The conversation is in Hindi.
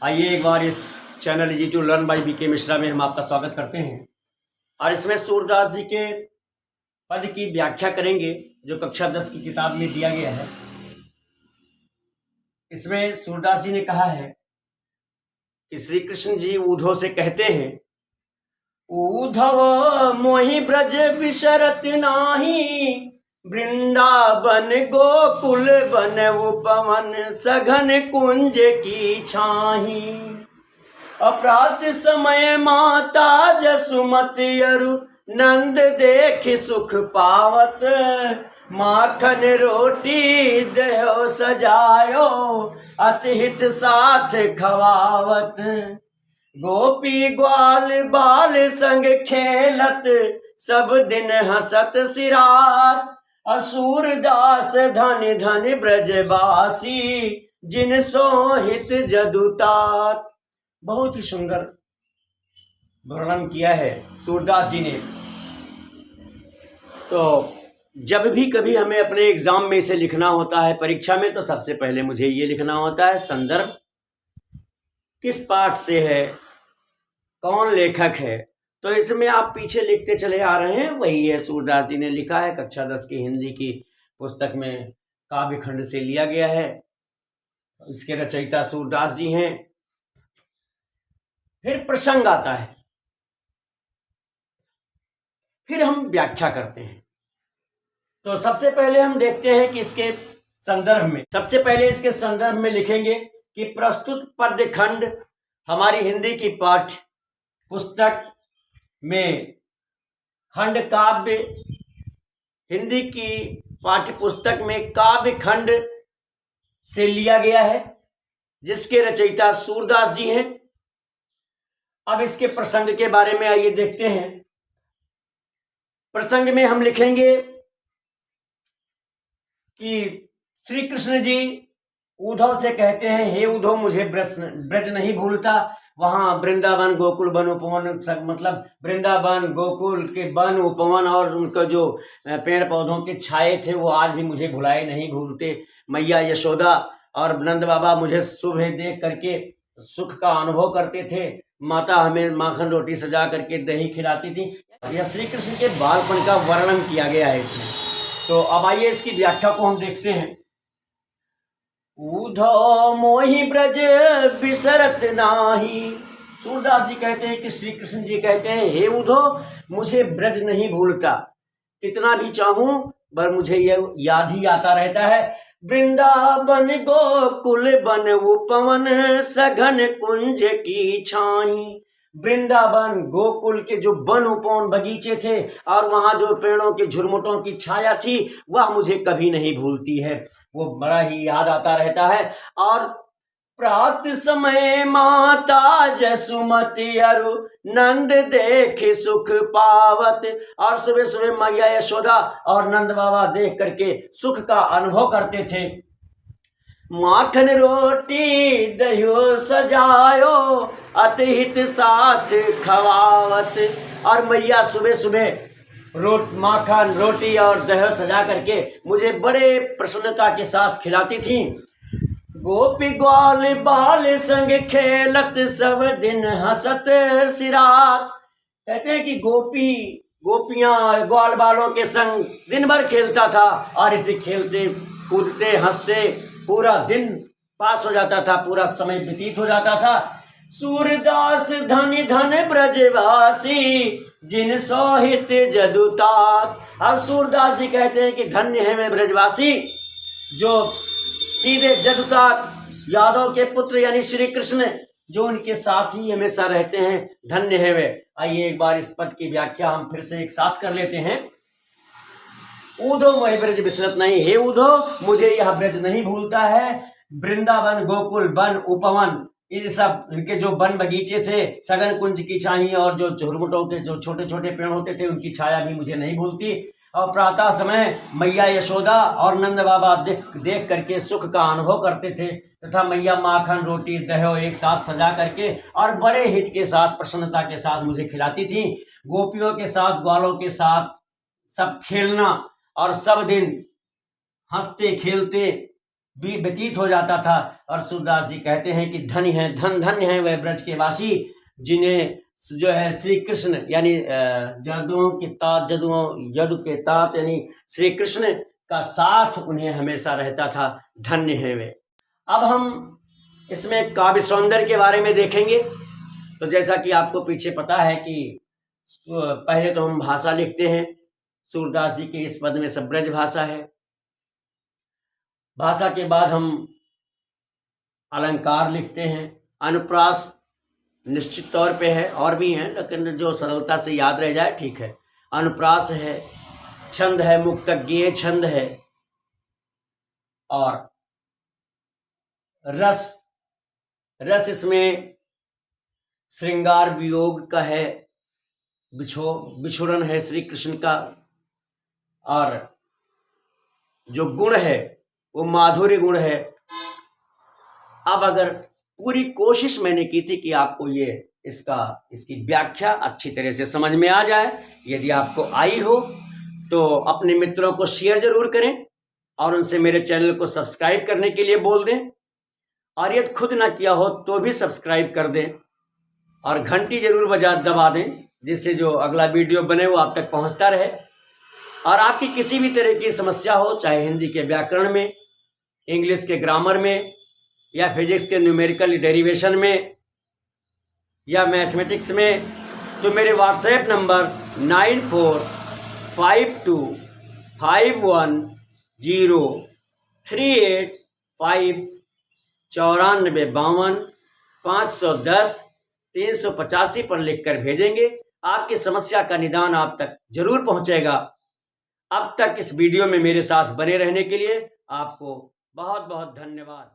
आइए एक बार इस channel G to learn by BK Mishra में हम आपका स्वागत करते हैं और इसमें सूरदास जी के पद की व्याख्या करेंगे जो कक्षा 10 की किताब में दिया गया है। इसमें सूरदास जी ने कहा है कि श्री कृष्ण जी उद्धव से कहते हैं, उद्धव मोहि ब्रज विशरत नाही, वृंदावन गोकुल बन उपवन सघन कुंज की छाही। अपराध समय माता जसुमति अरु नंद देख सुख पावत, माखन रोटी दहो सजायो अतिहित साथ खवावत। गोपी ग्वाल बाल संग खेलत, सब दिन हसत सिरात। असुर दास धन धन ब्रजवासी, जिन सोहित जदुतात। बहुत ही सुंदर वर्णन किया है सूरदास जी ने। तो जब भी कभी हमें अपने एग्जाम में इसे लिखना होता है परीक्षा में, तो सबसे पहले मुझे ये लिखना होता है संदर्भ किस पाठ से है, कौन लेखक है। तो इसमें आप पीछे लिखते चले आ रहे हैं, वही है सूरदास जी ने लिखा है। कक्षा 10 की हिंदी की पुस्तक में काव्य खंड से लिया गया है। इसके रचयिता सूरदास जी हैं। फिर प्रसंग आता है, फिर हम व्याख्या करते हैं। तो सबसे पहले हम देखते हैं कि इसके संदर्भ में लिखेंगे कि प्रस्तुत पद्य खंड हमारी हिंदी की पाठ्य पुस्तक में खंड काव्य, हिंदी की पाठ्य पुस्तक में काव्य खंड से लिया गया है, जिसके रचयिता सूरदास जी हैं। अब इसके प्रसंग के बारे में आइए देखते हैं। प्रसंग में हम लिखेंगे कि श्री कृष्ण जी उद्धव से कहते हैं, हे उद्धव मुझे ब्रज नहीं भूलता। वहां वृंदावन गोकुल वन उपवन, मतलब वृंदावन गोकुल के वन उपवन और उनका जो पेड़ पौधों के छाए थे वो आज भी मुझे भुलाए नहीं भूलते। मैया यशोदा और नंद बाबा मुझे सुबह देख करके सुख का अनुभव करते थे। माता हमें माखन रोटी सजा करके दही खिलाती थी। यह श्री कृष्ण के बालपन का वर्णन किया गया है इसमें। तो अब आइए इसकी व्याख्या को हम देखते हैं। उद्धव मोहि ब्रज बिसरत नाही। सूरदास जी कहते हैं कि श्री कृष्ण जी कहते हैं, हे उद्धव मुझे ब्रज नहीं भूलता, कितना भी चाहूं पर मुझे यह याद ही आता रहता है। वृंदावन गोकुल बन उपवन सघन कुंज की छाई। वृंदावन गोकुल के जो वन उपवन बगीचे थे और वहां जो पेड़ों के झुरमुटों की छाया थी, वह मुझे कभी नहीं भूलती है, वो बड़ा ही याद आता रहता है। और प्रात समय माता जसुमति अरु नंद देख सुख पावत। और सुबह सुबह मैया यशोदा और नंद बाबा देख करके सुख का अनुभव करते थे। माखन रोटी दह्यो सजायो अतिहित साथ खवावत। और मैया सुबह सुबह माखन रोटी और दही सजा करके मुझे बड़े प्रसन्नता के साथ खिलाती थी। गोपी ग्वाल बाल संग खेलत, सब दिन हंसत सिरात। कहते हैं कि गोपियां ग्वाल बालों के संग दिन भर खेलता था और इसे खेलते कूदते हंसते पूरा दिन पास हो जाता था, पूरा समय व्यतीत हो जाता था। सूरदास धन धन ब्रजवासी, जिन सोहित जदुतात। और सूरदास जी कहते हैं कि धन्य है मैं ब्रजवासी, जो सीधे जदुतात यादव के पुत्र यानी श्री कृष्ण जो उनके साथ ही हमेशा रहते हैं, धन्य है वे। आइए एक बार इस पद की व्याख्या हम फिर से एक साथ कर लेते हैं। उद्धव मोहि ब्रज बिसरत नहीं, हे उद्धव मुझे यह ब्रज नहीं भूलता है। वृंदावन गोकुल वन उपवन, इन सब इनके जो वन बगीचे थे, सघन कुंज की छाई, और जो झुरमुटों के जो छोटे छोटे पेड़ होते थे उनकी छाया भी मुझे नहीं भूलती। और प्रातः समय मैया यशोदा और नंद बाबा देख करके सुख का अनुभव करते थे, तथा मैया माखन रोटी दही एक साथ सजा करके और बड़े हित के साथ प्रसन्नता के साथ मुझे खिलाती थी। गोपियों के साथ ग्वालों के साथ सब खेलना और सब दिन हंसते खेलते भी व्यतीत हो जाता था। और सूरदास जी कहते हैं कि धन्य है, धन्य है वह ब्रज के वासी जिन्हें जो है श्री कृष्ण यानी जदुओं के तात जदु के तात यानी श्री कृष्ण का साथ उन्हें हमेशा रहता था। धन्य है वे। अब हम इसमें काव्य सौंदर्य के बारे में देखेंगे। तो जैसा कि आपको पीछे पता है कि पहले तो हम भाषा लिखते हैं। सूरदास जी के इस पद में सब ब्रज भाषा है। भाषा के बाद हम अलंकार लिखते हैं। अनुप्रास निश्चित तौर पे है, और भी हैं लेकिन जो सरलता से याद रह जाए ठीक है। अनुप्रास है, छंद है, मुक्तज्ञेय छंद है, और रस इसमें श्रृंगार वियोग का है, बिछुड़न है श्री कृष्ण का, और जो गुण है वो माधुर्य गुण है। अब अगर पूरी कोशिश मैंने की थी कि आपको ये इसकी व्याख्या अच्छी तरह से समझ में आ जाए। यदि आपको आई हो तो अपने मित्रों को शेयर जरूर करें और उनसे मेरे चैनल को सब्सक्राइब करने के लिए बोल दें, और यदि खुद ना किया हो तो भी सब्सक्राइब कर दें और घंटी जरूर दबा दें, जिससे जो अगला वीडियो बने वो आप तक पहुंचता रहे। और आपकी किसी भी तरह की समस्या हो, चाहे हिंदी के व्याकरण में, इंग्लिश के ग्रामर में, या फिजिक्स के न्यूमेरिकल डेरिवेशन में, या मैथमेटिक्स में, तो मेरे व्हाट्सएप नंबर 9452510385 9452 पर लिखकर भेजेंगे। आपकी समस्या का निदान आप तक जरूर पहुंचेगा। अब तक इस वीडियो में मेरे साथ बने रहने के लिए आपको बहुत बहुत धन्यवाद।